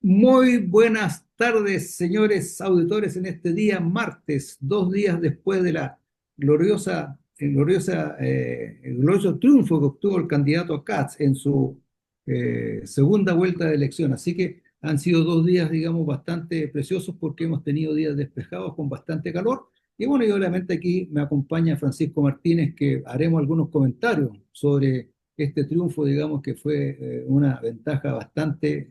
Muy buenas tardes, señores auditores, en este día martes, 2 días después de la el glorioso triunfo que obtuvo el candidato Katz en su segunda vuelta de elección. Así que han sido 2 días, digamos, bastante preciosos porque hemos tenido días despejados con bastante calor. Y bueno, y obviamente aquí me acompaña Francisco Martínez, que haremos algunos comentarios sobre este triunfo, digamos que fue una ventaja bastante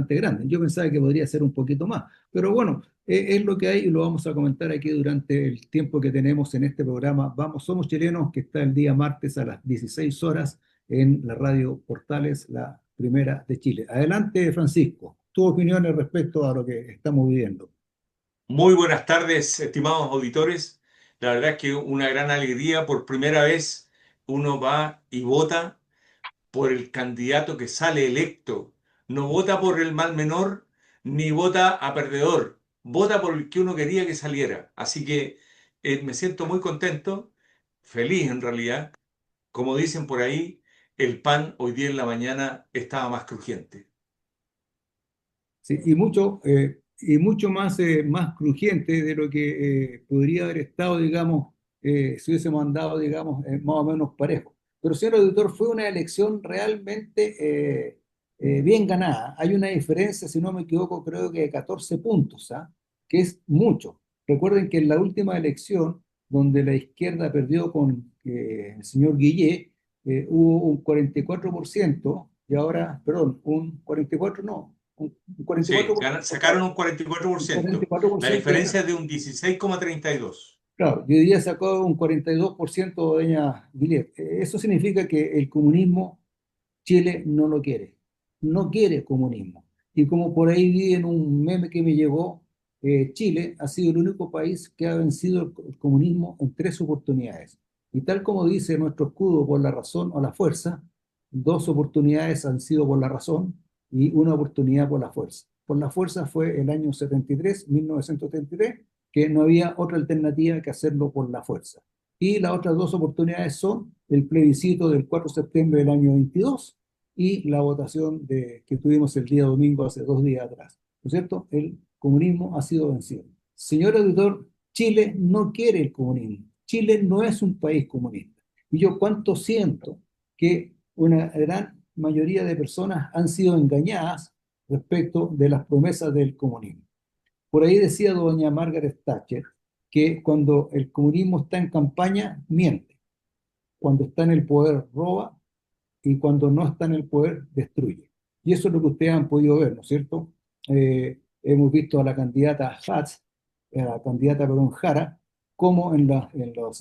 grande. Yo pensaba que podría ser un poquito más, pero bueno, es lo que hay y lo vamos a comentar aquí durante el tiempo que tenemos en este programa. Vamos, somos chilenos, que está el día martes a las 16 horas en la radio Portales, la primera de Chile. Adelante, Francisco, tu opinión respecto a lo que estamos viviendo. Muy buenas tardes, estimados auditores. La verdad es que una gran alegría. Por primera vez uno va y vota por el candidato que sale electo. No vota por el mal menor ni vota a perdedor. Vota por el que uno quería que saliera. Así que me siento muy contento, feliz en realidad. Como dicen por ahí, el pan hoy día en la mañana estaba más crujiente. Sí, y mucho más crujiente de lo que podría haber estado, digamos, si hubiésemos andado, digamos, más o menos parejo. Pero, señor auditor, fue una elección realmente bien ganada. Hay una diferencia, si no me equivoco, creo que de 14 puntos, ¿ah? Que es mucho. Recuerden que en la última elección, donde la izquierda perdió con el señor Guillé, hubo un 44% y ahora, perdón, un 44 no, un Sí, 44%, sacaron claro, un un 44%. La 44% y diferencia ahora, es de un 16,32. claro, y hoy día sacó un 42% doña Guillet. Eso significa que el comunismo Chile no lo quiere, no quiere comunismo. Y como por ahí vi en un meme que me llegó, Chile ha sido el único país que ha vencido el comunismo en 3 oportunidades. Y tal como dice nuestro escudo, por la razón o la fuerza, 2 oportunidades han sido por la razón y una oportunidad por la fuerza. Por la fuerza fue el año 73, 1973, que no había otra alternativa que hacerlo por la fuerza. Y las otras 2 oportunidades son el plebiscito del 4 de septiembre del año 22 y la votación que tuvimos el día domingo hace 2 días atrás. ¿No es cierto? El comunismo ha sido vencido. Señor auditor, Chile no quiere el comunismo. Chile no es un país comunista. Y yo cuánto siento que una gran mayoría de personas han sido engañadas respecto de las promesas del comunismo. Por ahí decía doña Margaret Thatcher que cuando el comunismo está en campaña, miente. Cuando está en el poder, roba, y cuando no está en el poder, destruye. Y eso es lo que ustedes han podido ver, ¿no es cierto? Hemos visto a la candidata Hatz, a la candidata, perdón, Jara, como en los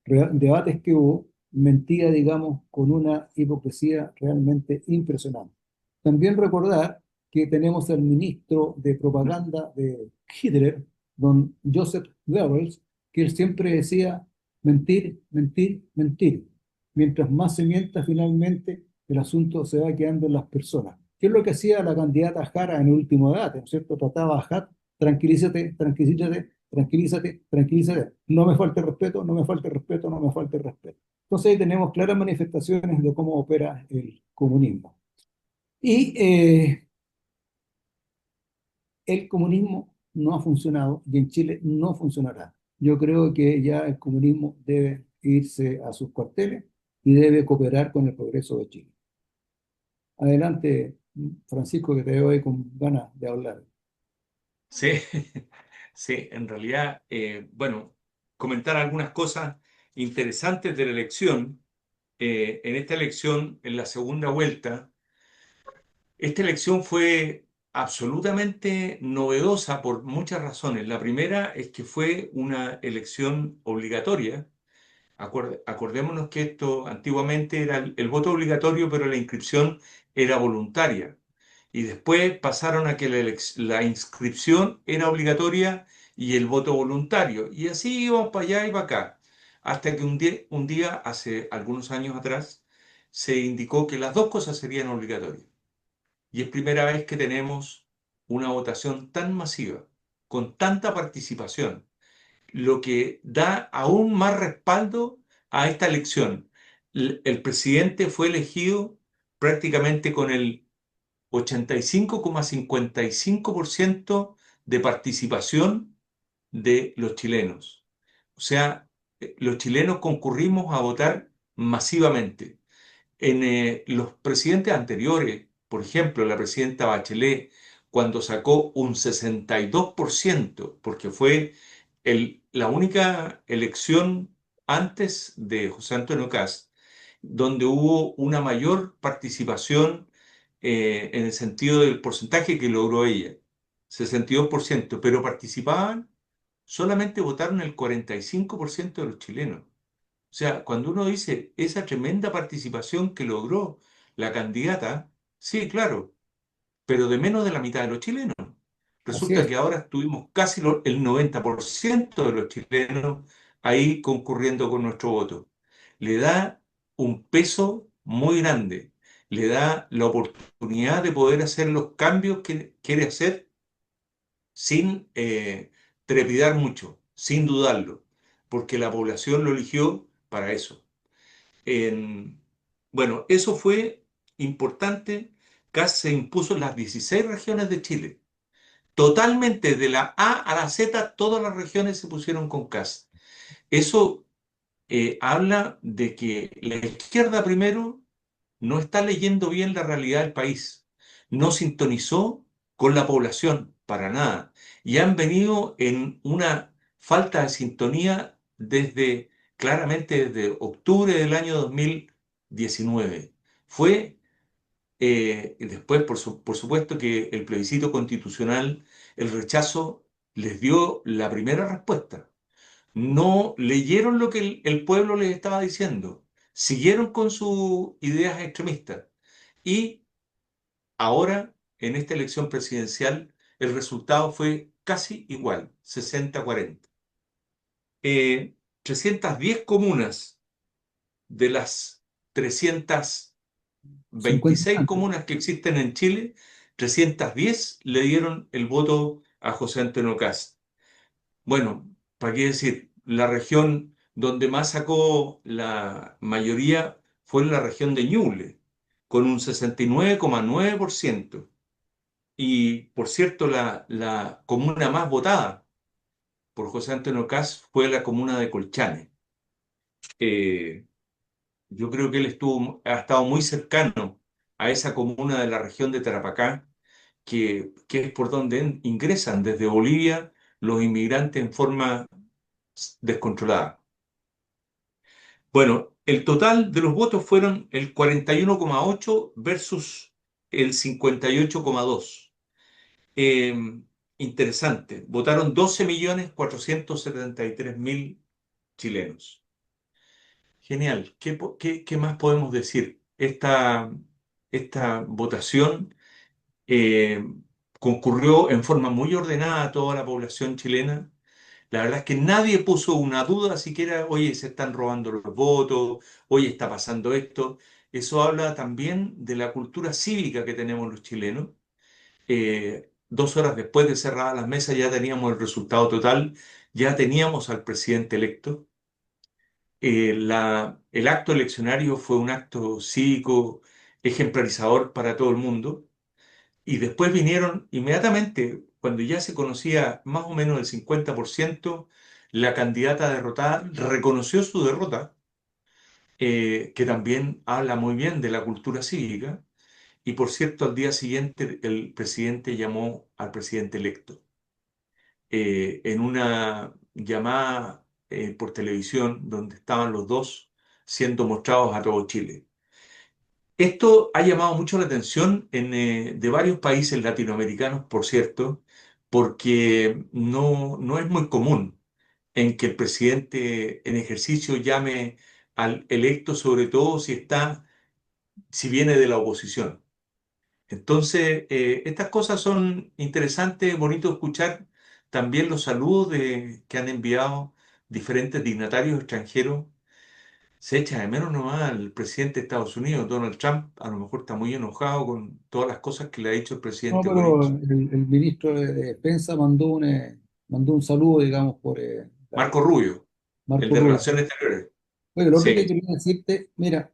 debates que hubo, mentía, digamos, con una hipocresía realmente impresionante. También recordar que tenemos al ministro de propaganda de Hitler, don Joseph Goebbels, que él siempre decía mentir, mentir, mentir. Mientras más se mienta, finalmente el asunto se va quedando en las personas. ¿Qué es lo que hacía la candidata Jara en el último debate? ¿No es cierto? Trataba a Jara, tranquilízate, tranquilízate, tranquilízate, tranquilízate, no me falte respeto, no me falte respeto, no me falte respeto. Entonces ahí tenemos claras manifestaciones de cómo opera el comunismo. Y el comunismo no ha funcionado y en Chile no funcionará. Yo creo que ya el comunismo debe irse a sus cuarteles y debe cooperar con el progreso de Chile. Adelante, Francisco, que te veo ahí con ganas de hablar. Sí, sí, en realidad, bueno, comentar algunas cosas interesantes de la elección. En esta elección, en la segunda vuelta, esta elección fue absolutamente novedosa por muchas razones. La primera es que fue una elección obligatoria. Acordémonos que esto antiguamente era el voto obligatorio, pero la inscripción era voluntaria. Y después pasaron a que la inscripción era obligatoria y el voto voluntario. Y así íbamos para allá y para acá. Hasta que un día, hace algunos años atrás, se indicó que las dos cosas serían obligatorias. Y es primera vez que tenemos una votación tan masiva, con tanta participación, lo que da aún más respaldo a esta elección. El presidente fue elegido prácticamente con el 85,55% de participación de los chilenos. O sea, los chilenos concurrimos a votar masivamente. En los presidentes anteriores, por ejemplo, la presidenta Bachelet, cuando sacó un 62%, porque fue la única elección antes de José Antonio Kast, donde hubo una mayor participación en el sentido del porcentaje que logró ella, 62%, pero participaban, solamente votaron el 45% de los chilenos. O sea, cuando uno dice esa tremenda participación que logró la candidata, sí, claro, pero de menos de la mitad de los chilenos. Así Resulta es, que ahora tuvimos casi el 90% de los chilenos ahí concurriendo con nuestro voto. Le da un peso muy grande, le da la oportunidad de poder hacer los cambios que quiere hacer sin trepidar mucho, sin dudarlo, porque la población lo eligió para eso. En- bueno, eso fue importante. Kast se impuso en las 16 regiones de Chile. Totalmente, de la A a la Z, todas las regiones se pusieron con Kast. Eso habla de que la izquierda primero no está leyendo bien la realidad del país, no sintonizó con la población para nada y han venido en una falta de sintonía desde, claramente desde octubre del año 2019. Fue después, por supuesto, que el plebiscito constitucional, el rechazo les dio la primera respuesta. No leyeron lo que el pueblo les estaba diciendo, siguieron con sus ideas extremistas y ahora, en esta elección presidencial, el resultado fue casi igual, 60-40. 310 comunas de las 50 y 326 tantos. comunas que existen en Chile, 310 le dieron el voto a José Antonio Kast. Bueno, ¿para qué decir? La región donde más sacó la mayoría fue en la región de Ñuble, con un 69,9%. Y por cierto, la comuna más votada por José Antonio Kast fue la comuna de Colchane. Eh, yo creo que ha estado muy cercano a esa comuna de la región de Tarapacá, que es por donde ingresan desde Bolivia los inmigrantes en forma descontrolada. Bueno, el total de los votos fueron el 41,8 versus el 58,2. Eh, Interesante. Votaron 12.473.000 chilenos. Genial. ¿Qué más podemos decir? Esta votación eh, concurrió en forma muy ordenada a toda la población chilena. La verdad es que nadie puso una duda siquiera, oye, se están robando los votos, oye, está pasando esto. Eso habla también de la cultura cívica que tenemos los chilenos. 2 horas después de cerradas las mesas ya teníamos el resultado total, ya teníamos al presidente electo. El acto eleccionario fue un acto cívico ejemplarizador para todo el mundo. Y después vinieron inmediatamente, cuando ya se conocía más o menos el 50%, la candidata derrotada reconoció su derrota, que también habla muy bien de la cultura cívica. Y por cierto, al día siguiente el presidente llamó al presidente electo en una llamada por televisión donde estaban los dos siendo mostrados a todo Chile. Esto ha llamado mucho la atención de varios países latinoamericanos, por cierto, porque no es muy común en que el presidente en ejercicio llame al electo, sobre todo si viene de la oposición. Entonces, estas cosas son interesantes, bonito escuchar también los saludos que han enviado diferentes dignatarios extranjeros. Se echa de menos nomás al presidente de Estados Unidos, Donald Trump, a lo mejor está muy enojado con todas las cosas que le ha dicho el No, presidente pero Boric. el ministro de Defensa mandó un saludo, digamos, por Marco Rubio, el Marco de Rubio. Relaciones Exteriores. Oye, lo otro que Sí, quería decirte, mira,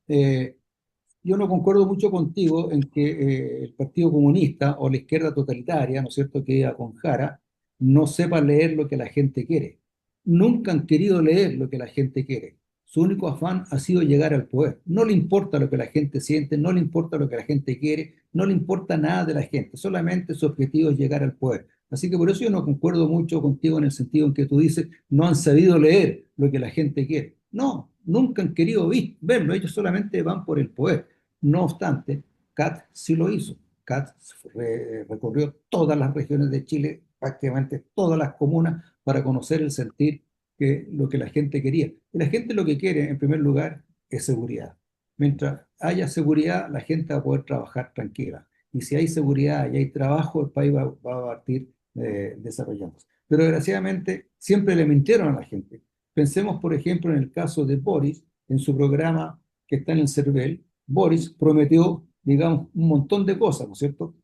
yo no concuerdo mucho contigo en que el Partido Comunista o la izquierda totalitaria, ¿no es cierto?, que iba con Jara, no sepa leer lo que la gente quiere. Nunca han querido leer lo que la gente quiere. Su único afán ha sido llegar al poder. No le importa lo que la gente siente, no le importa lo que la gente quiere, no le importa nada de la gente, solamente su objetivo es llegar al poder. Así que por eso yo no concuerdo mucho contigo en el sentido en que tú dices no han sabido leer lo que la gente quiere. No, nunca han querido verlo, ellos solamente van por el poder. No obstante, Kat sí lo hizo. Kat recorrió todas las regiones de Chile, prácticamente todas las comunas, para conocer el sentir que lo que la gente quería. Y la gente lo que quiere, en primer lugar, es seguridad. Mientras haya seguridad, la gente va a poder trabajar tranquila. Y si hay seguridad y hay trabajo, el país va a partir desarrollándose. Pero desgraciadamente siempre le mintieron a la gente. Pensemos, por ejemplo, en el caso de Boris, en su programa que está en el CERVEL. Boris prometió, digamos, un montón de cosas, ¿no es cierto?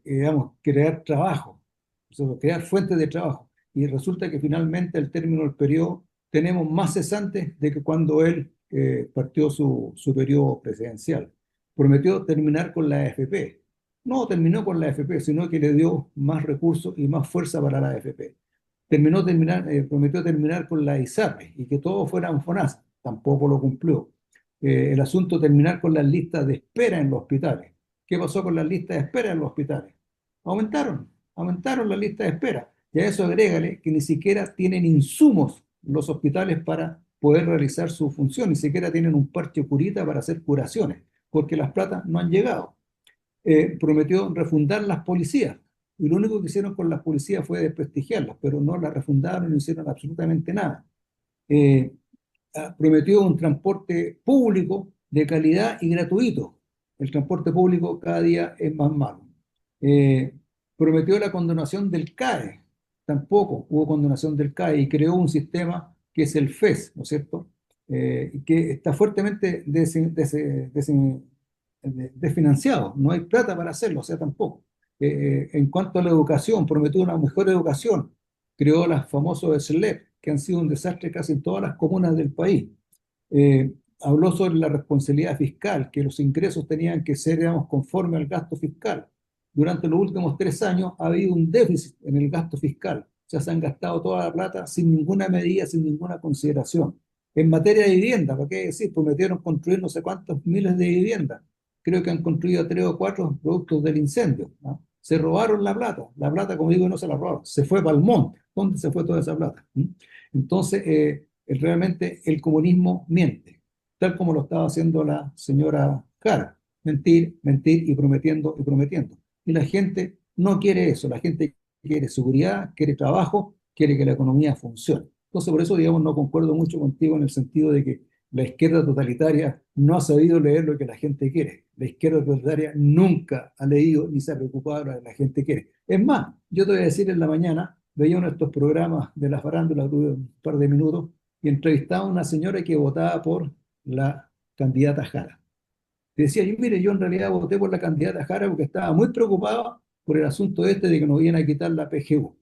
Digamos, crear trabajo, o sea, crear fuentes de trabajo. Y resulta que finalmente, al término del periodo, tenemos más cesantes de que cuando él partió su periodo presidencial. Prometió terminar con la AFP. No terminó con la AFP, sino que le dio más recursos y más fuerza para la AFP. Prometió terminar con la ISAPRE y que todos fueran FONASA. Tampoco lo cumplió. El asunto terminar con las listas de espera en los hospitales. ¿Qué pasó con las listas de espera en los hospitales? Aumentaron la lista de espera. Y a eso agrégale que ni siquiera tienen insumos los hospitales para poder realizar su función, ni siquiera tienen un parche curita para hacer curaciones, porque las platas no han llegado. Prometió refundar las policías, y lo único que hicieron con las policías fue desprestigiarlas, pero no las refundaron, no hicieron absolutamente nada. Eh, Prometió un transporte público de calidad y gratuito. El transporte público cada día es más malo. Eh, Prometió la condonación del CAE. Tampoco hubo condonación del CAE y creó un sistema que es el FES, ¿no es cierto? Que está fuertemente desfinanciado. No hay plata para hacerlo, o sea, tampoco. En cuanto a la educación, prometió una mejor educación. Creó los famosos SLEP, que han sido un desastre casi en todas las comunas del país. Habló sobre la responsabilidad fiscal, que los ingresos tenían que ser, digamos, conforme al gasto fiscal. Durante los últimos 3 años ha habido un déficit en el gasto fiscal. O sea, se han gastado toda la plata sin ninguna medida, sin ninguna consideración. En materia de vivienda, ¿para qué decir? Prometieron construir no sé cuántos miles de viviendas. Creo que han construido 3 o 4 productos del incendio, ¿no? Se robaron la plata, como digo, no se la robaron, se fue para el monte. ¿Dónde se fue toda esa plata? Entonces, realmente el comunismo miente, tal como lo estaba haciendo la señora Jara, mentir, mentir y prometiendo y prometiendo. Y la gente no quiere eso, la gente quiere seguridad, quiere trabajo, quiere que la economía funcione. Entonces, por eso, digamos, no concuerdo mucho contigo en el sentido de que la izquierda totalitaria no ha sabido leer lo que la gente quiere. La izquierda totalitaria nunca ha leído ni se ha preocupado de lo que la gente quiere. Es más, yo te voy a decir, en la mañana veía uno de estos programas de la farándula, tuve un par de minutos, y entrevistaba a una señora que votaba por la candidata Jara. Y decía, yo, mire, yo en realidad voté por la candidata Jara porque estaba muy preocupado por el asunto este de que nos iban a quitar la PGU.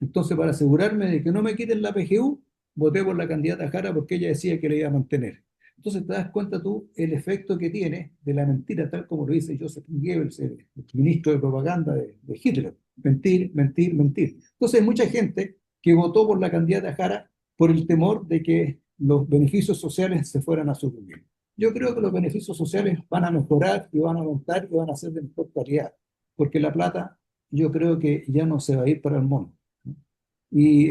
Entonces, para asegurarme de que no me quiten la PGU, voté por la candidata Jara porque ella decía que la iba a mantener. Entonces, te das cuenta tú el efecto que tiene de la mentira, tal como lo dice Joseph Goebbels, el ministro de propaganda de Hitler. Mentir, mentir, mentir. Entonces, hay mucha gente que votó por la candidata Jara por el temor de que los beneficios sociales se fueran a suprimir. Yo creo que los beneficios sociales van a mejorar y van a aumentar y van a ser de mejor calidad, porque la plata yo creo que ya no se va a ir para el monte. Y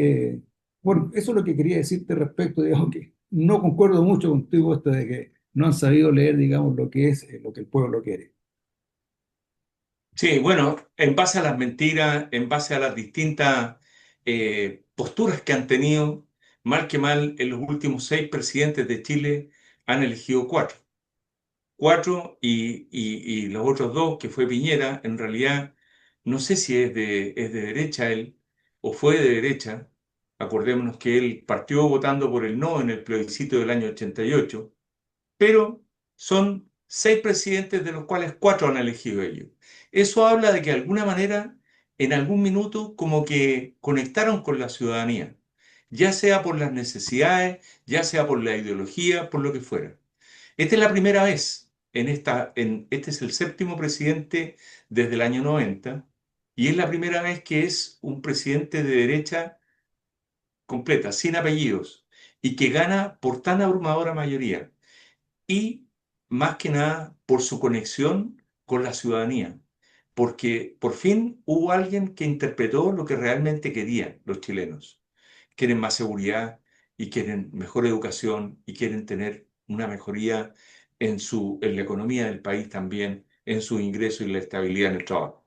bueno, eso es lo que quería decirte respecto, digamos, que no concuerdo mucho contigo esto de que no han sabido leer, digamos, lo que es lo que el pueblo quiere. Sí, bueno, en base a las mentiras, en base a las distintas posturas que han tenido, mal que mal, en los últimos 6 presidentes de Chile han elegido cuatro. Cuatro y los otros dos, que fue Piñera, en realidad no sé si es de derecha él o fue de derecha. Acordémonos que él partió votando por el no en el plebiscito del año 88, pero son 6 presidentes de los cuales cuatro han elegido ellos. Eso habla de que de alguna manera, en algún minuto, como que conectaron con la ciudadanía, ya sea por las necesidades, ya sea por la ideología, por lo que fuera. Esta es la primera vez. este es el séptimo presidente desde el año 90 y es la primera vez que es un presidente de derecha completa, sin apellidos, y que gana por tan abrumadora mayoría. Y más que nada por su conexión con la ciudadanía, porque por fin hubo alguien que interpretó lo que realmente querían los chilenos. Quieren más seguridad y quieren mejor educación y quieren tener una mejoría en la economía del país también, en su ingreso y la estabilidad en el trabajo.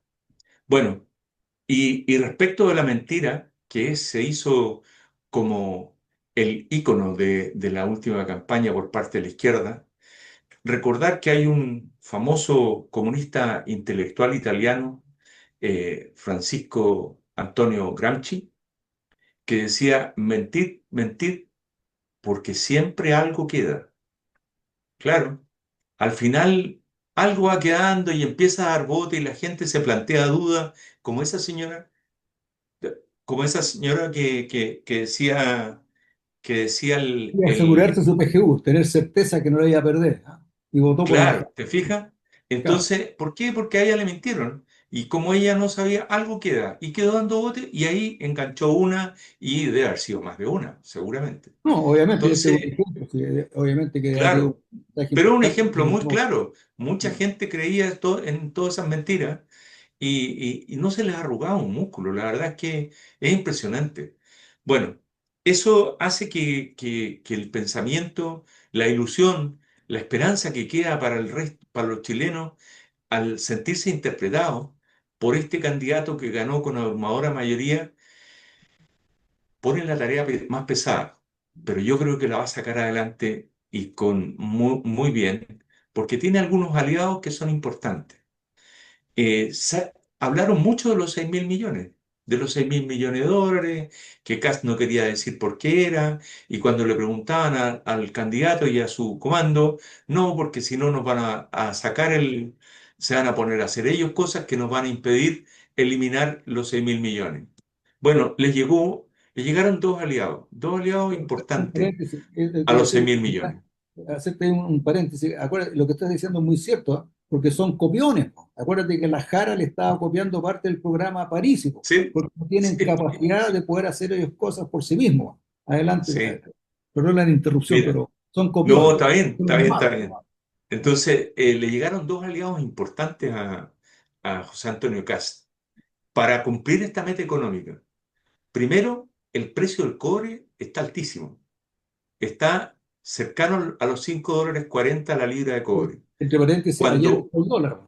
Bueno, y respecto de la mentira, se hizo como el ícono de la última campaña por parte de la izquierda, recordar que hay un famoso comunista intelectual italiano, Francisco Antonio Gramsci, que decía, mentir, mentir, porque siempre algo queda. Claro, al final algo va quedando y empieza a dar bote y la gente se plantea dudas, como esa señora, como esa señora que decía Y asegurarse su PGU, tener certeza que no lo iba a perder, ¿ah? Y votó por nadie. claro, ¿te fijas? Claro. Entonces, ¿por qué? Porque a ella le mintieron. Y como ella no sabía, algo queda. Y quedó dando bote y ahí enganchó una y debe haber sido más de una, seguramente. No, obviamente, este es un Entonces, ejemplo, sí, obviamente que ha sido claro, un mensaje pero un importante, ejemplo pero muy no, claro. Mucha no. gente creía en todas esas mentiras y no se les arrugaba un músculo. La verdad es que es impresionante. Bueno, eso hace que el pensamiento, la ilusión, la esperanza que queda para el resto, para los chilenos, al sentirse interpretados por este candidato que ganó con abrumadora mayoría, ponen la tarea más pesada. Pero yo creo que la va a sacar adelante y con muy bien, porque tiene algunos aliados que son importantes. Hablaron mucho de los 6.000 millones, de los 6.000 millones de dólares, que Kast no quería decir por qué era, y cuando le preguntaban al candidato y a su comando, no, porque si no nos van a sacar se van a poner a hacer ellos cosas que nos van a impedir eliminar los 6.000 millones. Bueno, les llegaron dos aliados Un importantes paréntesis, a los 6.000 millones. hacerte un paréntesis. Acuérdate, lo que estás diciendo es muy cierto, ¿ah? Porque son copiones, po. Acuérdate que la Jara le estaba copiando parte del programa a París, po, Sí, porque no tienen sí, capacidad de poder hacer ellos cosas por sí mismos. Adelante, sí. perdón la interrupción, Mira. pero son No, copiones, está bien, son está los bien, está malos. bien. Entonces, le llegaron dos aliados importantes a José Antonio Cast para cumplir esta meta económica. Primero, el precio del cobre está altísimo. Está cercano a los $5.40 la libra de cobre. Entre paréntesis, ayer Cuando, bajó el dólar.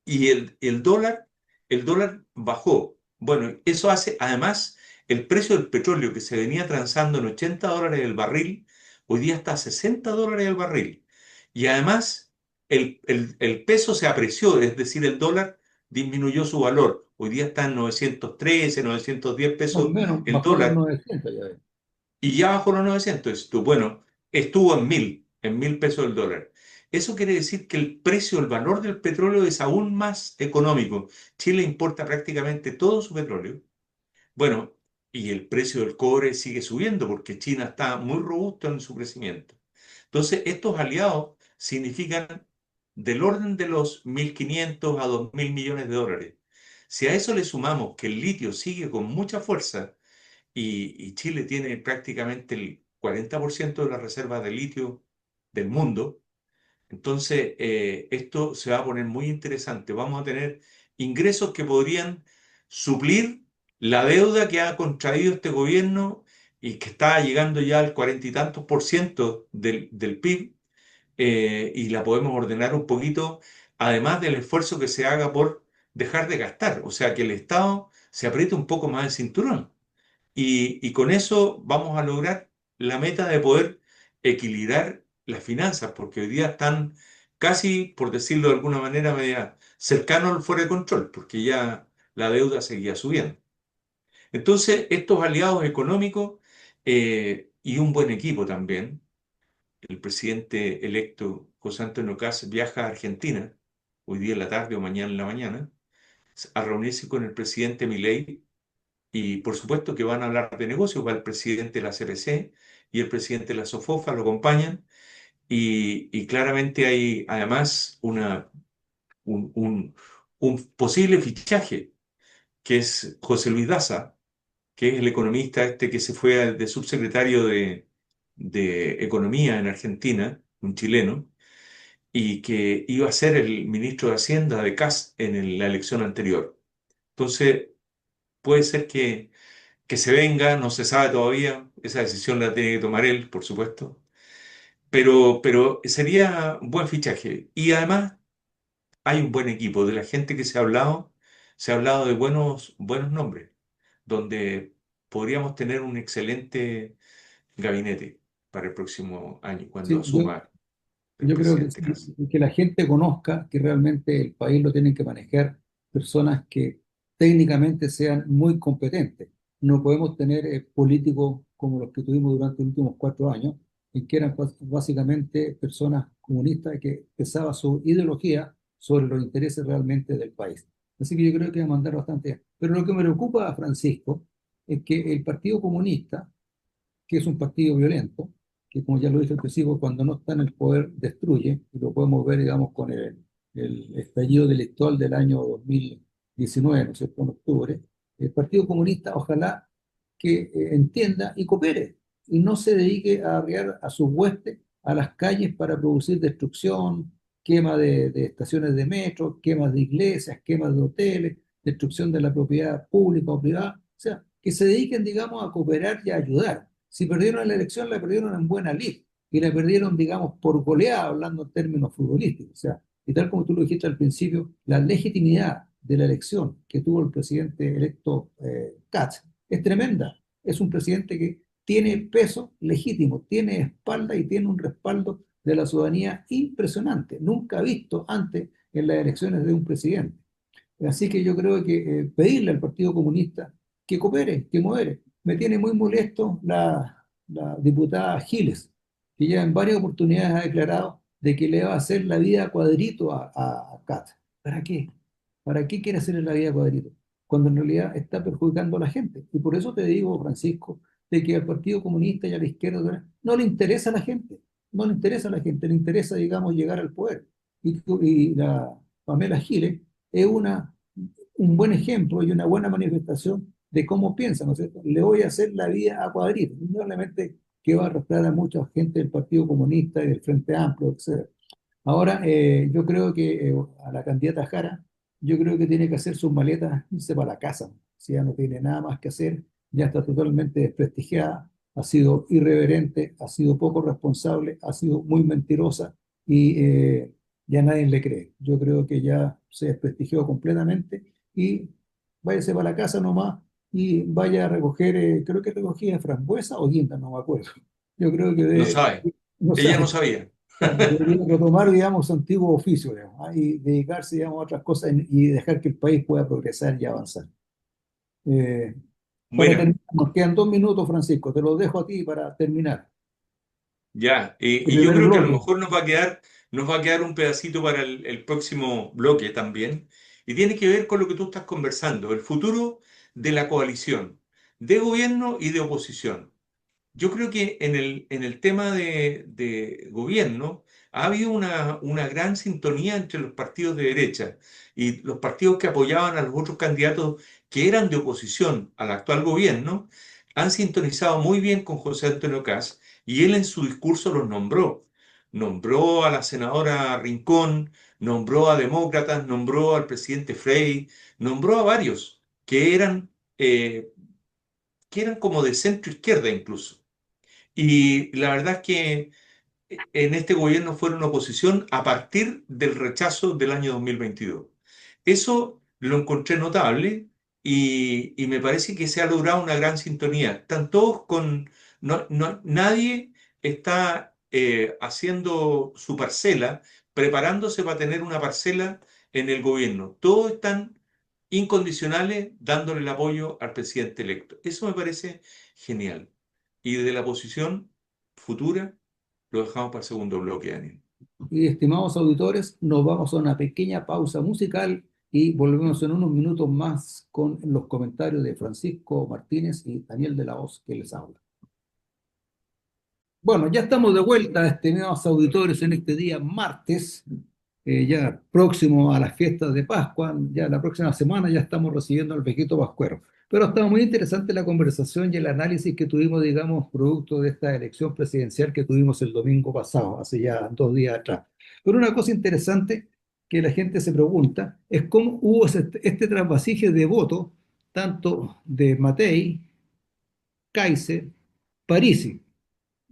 y el dólar bajó. Bueno, eso hace, además, el precio del petróleo que se venía transando en $80 el barril, hoy día está a $60 el barril. Y además, el peso se apreció, es decir, el dólar disminuyó su valor. Hoy día está en 913, 910 No, pesos menos, el bajó a los dólar 900 ya ves. y ya bajó los 900. Bueno, estuvo en mil pesos el dólar. Eso quiere decir que el precio, el valor del petróleo es aún más económico. Chile importa prácticamente todo su petróleo. Bueno, y el precio del cobre sigue subiendo porque China está muy robusto en su crecimiento. Entonces, estos aliados significan del orden de los 1.500 a 2.000 millones de dólares. Si a eso le sumamos que el litio sigue con mucha fuerza, y Chile tiene prácticamente el 40% de las reservas de litio del mundo. Entonces, esto se va a poner muy interesante. Vamos a tener ingresos que podrían suplir la deuda que ha contraído este gobierno y que está llegando ya al 40 y tantos % del PIB, y la podemos ordenar un poquito, además del esfuerzo que se haga por dejar de gastar, o sea, que el Estado se apriete un poco más el cinturón. Y con eso vamos a lograr la meta de poder equilibrar las finanzas, porque hoy día están casi, por decirlo de alguna manera, media cercanos al fuera de control, porque ya la deuda seguía subiendo. Entonces, estos aliados económicos, y un buen equipo también, el presidente electo José Antonio Kast viaja a Argentina, hoy día en la tarde o mañana en la mañana, a reunirse con el presidente Milei. Y por supuesto que van a hablar de negocios, va el presidente de la CPC y el presidente de la SOFOFA, lo acompañan, y claramente hay además un, un- un posible fichaje, que es José Luis Daza, que es el economista este que se fue de subsecretario de Economía en Argentina, un chileno, y que iba a ser el ministro de Hacienda de Kast en la elección anterior. Entonces, puede ser que se venga, no se sabe todavía, esa decisión la tiene que tomar él, por supuesto, pero sería un buen fichaje. Y además hay un buen equipo, de la gente que se ha hablado de buenos nombres, donde podríamos tener un excelente gabinete para el próximo año, cuando Sí, yo, asuma el Yo creo que, presidente sí, Kast. que la gente conozca que realmente el país lo tienen que manejar personas que técnicamente sean muy competentes. No podemos tener políticos como los que tuvimos durante los últimos 4 años, en que eran básicamente personas comunistas que pesaba su ideología sobre los intereses realmente del país. Así que yo creo que va a mandar bastante bien. Pero lo que me preocupa, Francisco, es que el Partido Comunista, que es un partido violento, que como ya lo dije al principio, cuando no está en el poder destruye, y lo podemos ver, digamos, con el estallido delictual del año 2019, ¿no es cierto?, en octubre. El Partido Comunista ojalá que entienda y coopere, y no se dedique a arriar a sus huestes a las calles para producir destrucción, quema de estaciones de metro, quemas de iglesias, quemas de hoteles, destrucción de la propiedad pública o privada. O sea, que se dediquen, digamos, a cooperar y a ayudar. Si perdieron la elección, la perdieron en buena lid y la perdieron, digamos, por goleada, hablando en términos futbolísticos. O sea, y tal como tú lo dijiste al principio, la legitimidad de la elección que tuvo el presidente electo Katz es tremenda. Es un presidente que tiene peso legítimo, tiene espalda y tiene un respaldo de la ciudadanía impresionante, nunca visto antes en las elecciones de un presidente. Así que yo creo que pedirle al Partido Comunista que coopere, que modere. Me tiene muy molesto la diputada Giles, que ya en varias oportunidades ha declarado de que le va a hacer la vida a cuadrito a Kat. ¿Para qué? ¿Para qué quiere hacerle la vida a cuadrito? Cuando en realidad está perjudicando a la gente. Y por eso te digo, Francisco, de que al Partido Comunista y a la izquierda no le interesa a la gente, no le interesa a la gente, le interesa, digamos, llegar al poder. Y la Pamela Giles es un buen ejemplo y una buena manifestación de cómo piensa, ¿no es cierto? Le voy a hacer la vida a cuadritos, indudablemente que va a arrastrar a mucha gente del Partido Comunista y del Frente Amplio, etc. Ahora, yo creo que a la candidata Jara, yo creo que tiene que hacer sus maletas, irse para la casa. Si ya no tiene nada más que hacer, ya está totalmente desprestigiada, ha sido irreverente, ha sido poco responsable, ha sido muy mentirosa y ya nadie le cree. Yo creo que ya se desprestigió completamente y váyase para la casa nomás y vaya a recoger, creo que recogía frambuesa o guinda, no me acuerdo. Yo creo que No de, sabe, no ella no sabe, sabía. debería retomar, digamos, su antiguo oficio, digamos, y dedicarse, digamos, a otras cosas y dejar que el país pueda progresar y avanzar. Eh, para Bueno, terminar, nos quedan 2 minutos, Francisco, te los dejo a ti para terminar. ya, El y yo primer creo que a lo bloque. mejor nos va a quedar un pedacito para el próximo bloque también, y tiene que ver con lo que tú estás conversando, el futuro de la coalición, de gobierno y de oposición. Yo creo que en el tema de gobierno ha habido una gran sintonía entre los partidos de derecha y los partidos que apoyaban a los otros candidatos que eran de oposición al actual gobierno, han sintonizado muy bien con José Antonio Kast y él en su discurso los nombró. Nombró a la senadora Rincón, nombró a demócratas, nombró al presidente Frey, nombró a varios eh, que eran como de centro izquierda incluso. Y la verdad es que en este gobierno fueron oposición a partir del rechazo del año 2022. Eso lo encontré notable y me parece que se ha logrado una gran sintonía. Están todos con... nadie está haciendo su parcela, preparándose para tener una parcela en el gobierno. Todos están incondicionales dándole el apoyo al presidente electo. Eso me parece genial. Y de la posición futura lo dejamos para el segundo bloque, Daniel. Y estimados auditores, nos vamos a una pequeña pausa musical y volvemos en unos minutos más con los comentarios de Francisco Martínez y Daniel de la Hoz que les habla. Bueno, ya estamos de vuelta, estimados auditores, en este día martes, ya próximo a las fiestas de Pascua. Ya la próxima semana ya estamos recibiendo al viejito pascuero. Pero estaba muy interesante la conversación y el análisis que tuvimos, digamos, producto de esta elección presidencial que tuvimos el domingo pasado, hace ya 2 días atrás. Pero una cosa interesante que la gente se pregunta es cómo hubo este trasvasije de votos, tanto de Matei, Kaiser, Parisi.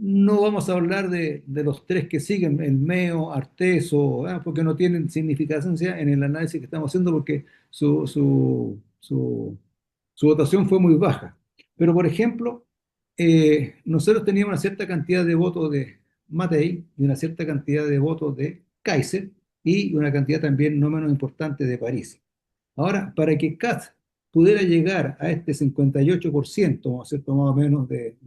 No vamos a hablar de los tres que siguen, el Meo, Arteso, porque no tienen significancia en el análisis que estamos haciendo, porque su votación fue muy baja. Pero, por ejemplo, nosotros teníamos una cierta cantidad de votos de Matei y una cierta cantidad de votos de Kaiser y una cantidad también no menos importante de París. Ahora, para que Katz pudiera llegar a este 58%, ¿no es cierto?, más o menos de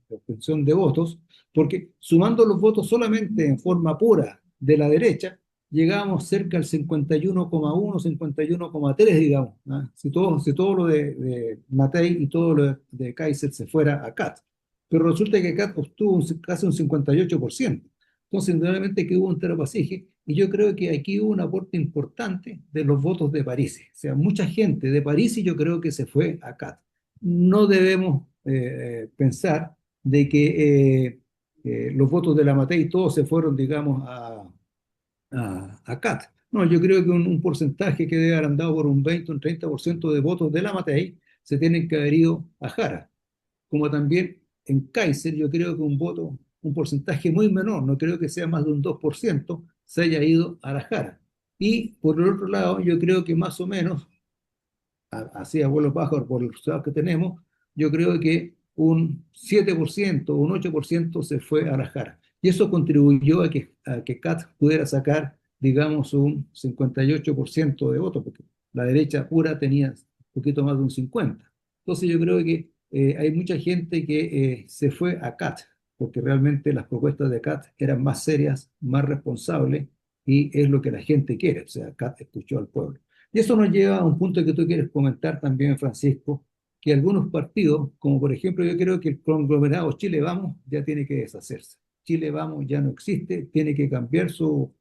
obtención de votos, porque sumando los votos solamente en forma pura de la derecha, llegábamos cerca al 51,1, 51,3, digamos, ¿ah? Si todo lo de Matei y todo lo de Kaiser se fuera a Katz. Pero resulta que Katz obtuvo casi un 58%. Entonces, indudablemente que hubo un terapasije, y yo creo que aquí hubo un aporte importante de los votos de París. O sea, mucha gente de París y yo creo que se fue a CAT. No debemos pensar de que los votos de la Matei todos se fueron, digamos, a CAT. No, yo creo que un porcentaje que debe haber andado por un 20, un 30% de votos de la Matei se tienen que haber ido a Jara, como también en Kaiser, yo creo que un porcentaje muy menor, no creo que sea más de un 2%, se haya ido a la Jara. Y por el otro lado, yo creo que más o menos, así a vuelos bajos por los resultados que tenemos, yo creo que un 7%, un 8% se fue a la Jara. Y eso contribuyó a que CAT pudiera sacar, digamos, un 58% de votos, porque la derecha pura tenía un poquito más de un 50%. Entonces yo creo que hay mucha gente que se fue a CAT, porque realmente las propuestas de CAT eran más serias, más responsables, y es lo que la gente quiere. O sea, CAT escuchó al pueblo. Y eso nos lleva a un punto que tú quieres comentar también, Francisco, que algunos partidos, como por ejemplo yo creo que el conglomerado Chile Vamos ya tiene que deshacerse. Chile Vamos ya no existe, tiene que cambiar su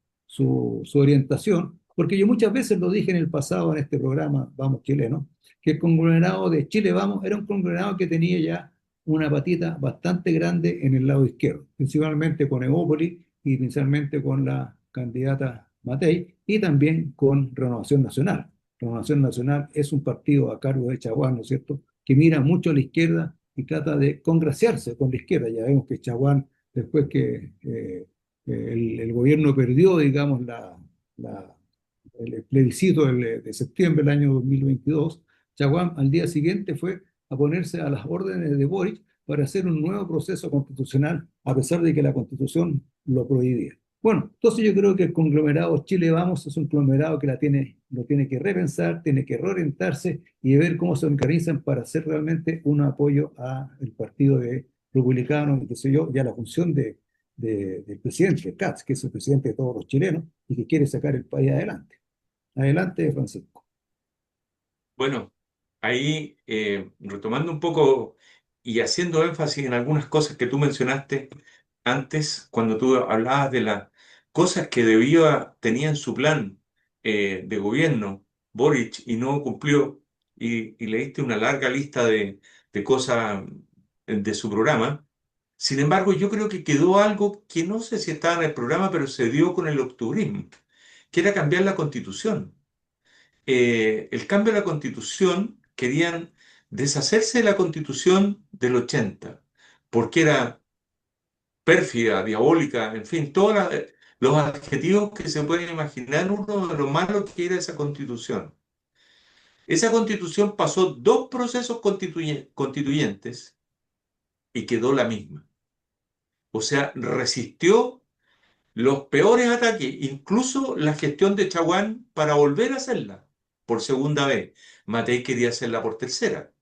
orientación, porque yo muchas veces lo dije en el pasado en este programa Vamos Chileno, que el conglomerado de Chile Vamos era un conglomerado que tenía ya una patita bastante grande en el lado izquierdo, principalmente con Evópolis y principalmente con la candidata Matei y también con Renovación Nacional. Renovación Nacional es un partido a cargo de Chaguán, ¿no es cierto?, que mira mucho a la izquierda y trata de congraciarse con la izquierda. Ya vemos que Chaguán, después que el gobierno perdió, digamos, el plebiscito de septiembre del año 2022, Chaguán al día siguiente fue a ponerse a las órdenes de Boric para hacer un nuevo proceso constitucional, a pesar de que la constitución lo prohibía. Bueno, entonces yo creo que el conglomerado Chile Vamos es un conglomerado que lo tiene que repensar, tiene que reorientarse y ver cómo se organizan para hacer realmente un apoyo al partido de republicano, y qué sé yo, y a la función del presidente Katz, que es el presidente de todos los chilenos y que quiere sacar el país adelante. Adelante, Francisco. Bueno, ahí retomando un poco y haciendo énfasis en algunas cosas que tú mencionaste antes, cuando tú hablabas de las cosas que tenía en su plan de gobierno Boric y no cumplió, y leíste una larga lista de cosas de su programa. Sin embargo, yo creo que quedó algo que no sé si estaba en el programa, pero se dio con el octubrismo, que era cambiar la constitución. El cambio de la constitución, querían deshacerse de la constitución del 80, porque era pérfida, diabólica, en fin, los adjetivos que se pueden imaginar uno de lo malo que era esa constitución. Esa constitución pasó dos procesos constituyentes y quedó la misma. O sea, resistió los peores ataques, incluso la gestión de Chaguán para volver a hacerla por segunda vez. Matei quería hacerla por tercera.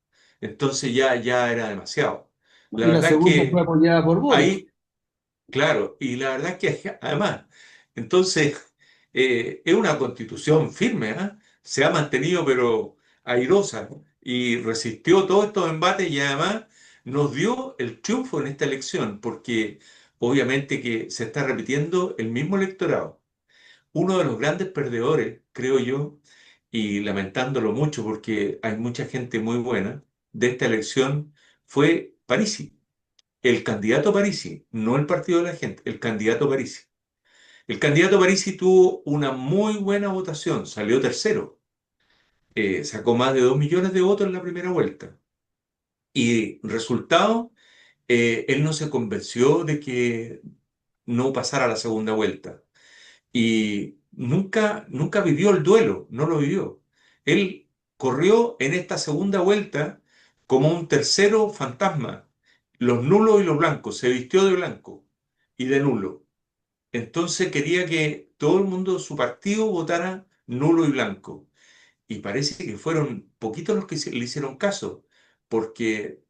Entonces ya era demasiado. La Y la verdad es segunda fue que apoyada por Boric. ahí, claro, y la verdad es que además, entonces es una constitución firme, ¿ah? Se ha mantenido pero airosa y resistió todos estos embates y además nos dio el triunfo en esta elección porque obviamente que se está repitiendo el mismo electorado. Uno de los grandes perdedores, creo yo, y lamentándolo mucho porque hay mucha gente muy buena, de esta elección fue Parisi, el candidato Parisi, no el partido de la gente, el candidato Parisi. El candidato Parisi tuvo una muy buena votación, salió tercero, sacó más de 2 millones de votos en la primera vuelta. Y resultado, él no se convenció de que no pasara a la segunda vuelta. Y nunca vivió el duelo, no lo vivió. Él corrió en esta segunda vuelta como un tercero fantasma, los nulos y los blancos, se vistió de blanco y de nulo. Entonces quería que todo el mundo, su partido, votara nulo y blanco. Y parece que fueron poquitos los que le hicieron caso, porque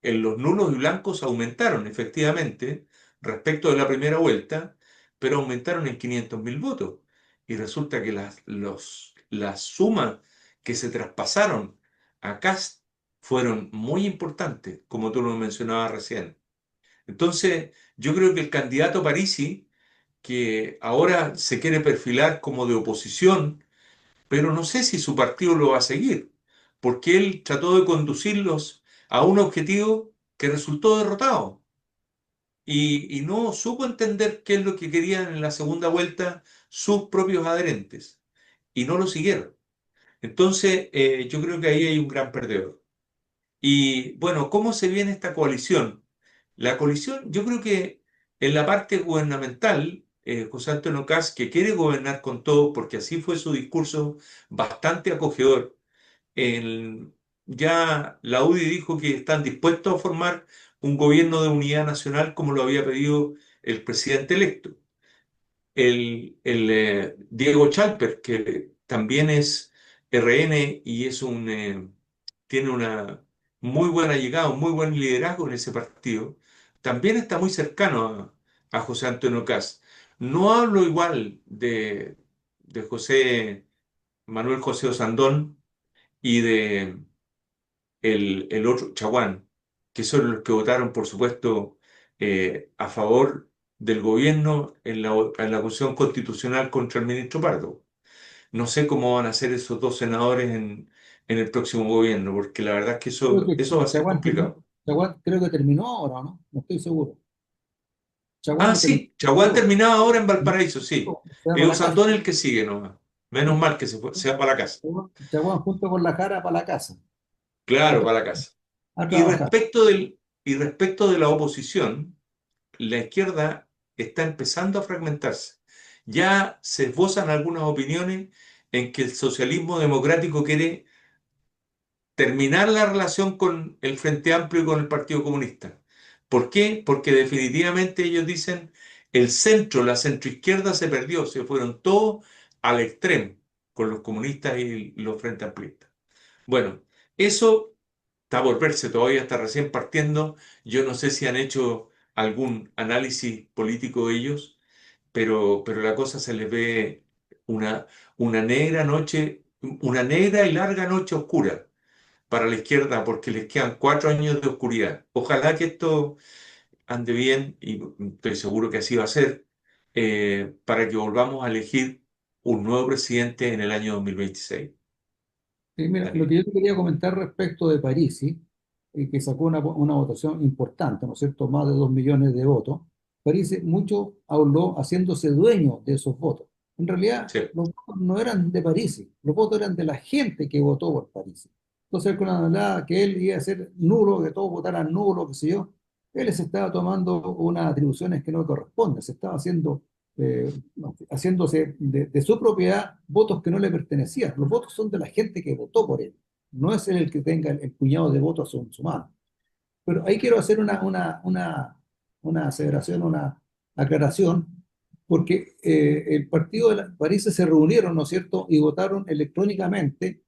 en los nulos y blancos aumentaron efectivamente respecto de la primera vuelta, pero aumentaron en 500.000 votos. Y resulta que las sumas que se traspasaron a Kast fueron muy importantes, como tú lo mencionabas recién. Entonces, yo creo que el candidato Parisi, que ahora se quiere perfilar como de oposición, pero no sé si su partido lo va a seguir, porque él trató de conducirlos a un objetivo que resultó derrotado y no supo entender qué es lo que querían en la segunda vuelta sus propios adherentes y no lo siguieron. Entonces, yo creo que ahí hay un gran perdedor. Y bueno, ¿cómo se viene esta coalición? La coalición, yo creo que en la parte gubernamental, José Antonio Kast, que quiere gobernar con todo, porque así fue su discurso bastante acogedor, el- ya la UDI dijo que están dispuestos a formar un gobierno de unidad nacional como lo había pedido el presidente electo. Diego Chalper, que también es RN y tiene una muy buena llegada, un muy buen liderazgo en ese partido, también está muy cercano a José Antonio Kast. No hablo igual de José Manuel José Osandón y de el otro Chaguán, que son los que votaron, por supuesto, a favor del gobierno en la cuestión constitucional contra el ministro Pardo. No sé cómo van a ser esos dos senadores en el próximo gobierno, porque la verdad es que Creo eso, que eso va a ser complicado. Chaguán creo que terminó ahora, ¿no? No estoy seguro. Chaguán Ah, no terminó. sí, Chaguán terminaba ahora en ¿No? Valparaíso, sí. Se va para la casa. Eusandón el que sigue nomás. Menos mal que se va para la casa. Chaguán junto con la cara para la casa, a, Claro, tra- para la casa. a Y trabajar. respecto y respecto de la oposición, la izquierda está empezando a fragmentarse. Ya se esbozan algunas opiniones en que el socialismo democrático quiere terminar la relación con el Frente Amplio y con el Partido Comunista. ¿Por qué? Porque definitivamente ellos dicen el centro, la centroizquierda se perdió, se fueron todos al extremo con los comunistas y los Frente Amplistas. Bueno, eso está por verse, todavía está recién partiendo. Yo no sé si han hecho algún análisis político ellos, pero la cosa se les ve una, una negra noche, una negra y larga noche oscura para la izquierda porque les quedan 4 años de oscuridad. Ojalá que esto ande bien y estoy seguro que así va a ser para que volvamos a elegir un nuevo presidente en el año 2026. Sí, mira, lo Daniel. que yo te quería comentar respecto de Parisi, que sacó una votación importante, ¿no es cierto? Más de 2 millones de votos. Parisi mucho habló haciéndose dueño de esos votos. En realidad, Sí. los votos no eran de Parisi, los votos eran de la gente que votó por Parisi. Entonces, con la hablaba que él iba a ser nulo, que todos votaran nulo, qué sé yo, él se estaba tomando unas atribuciones que no le corresponden, se estaba haciéndose de su propiedad votos que no le pertenecían. Los votos son de la gente que votó por él, no es él el que tenga el puñado de votos en su mano. Pero ahí quiero hacer una aseveración, una aclaración, porque el partido de París se reunieron, ¿no es cierto?, y votaron electrónicamente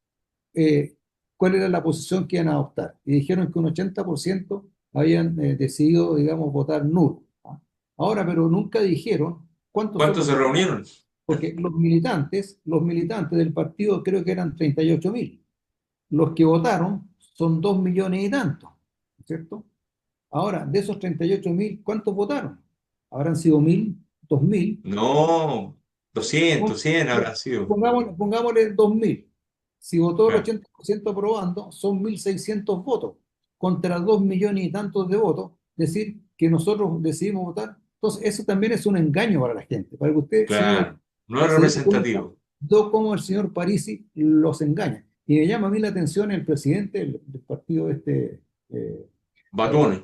cuál era la posición que iban a adoptar. Y dijeron que un 80% habían decidido, digamos, votar nulo. ¿Ah? Ahora, pero nunca dijeron cuántos son ¿Cuántos los se que votaron, reunieron? porque los militantes del partido creo que eran 38.000. Los que votaron son 2 millones y tantos, ¿cierto? Ahora, de esos 38.000, ¿cuántos votaron? habrán sido 1000, 2000. No, Pon- 200, 100 habrá sido. Pongámosle 2000. Si votó el Claro, 80% aprobando, son 1600 votos contra 2 millones y tantos de votos. Decir que nosotros decidimos votar. Entonces, eso también es un engaño para la gente, para que usted, señor, claro. No es se dé cuenta representativo. de cómo el señor Parisi los engaña. Y me llama a mí la atención el presidente del partido eh, eh, Batones.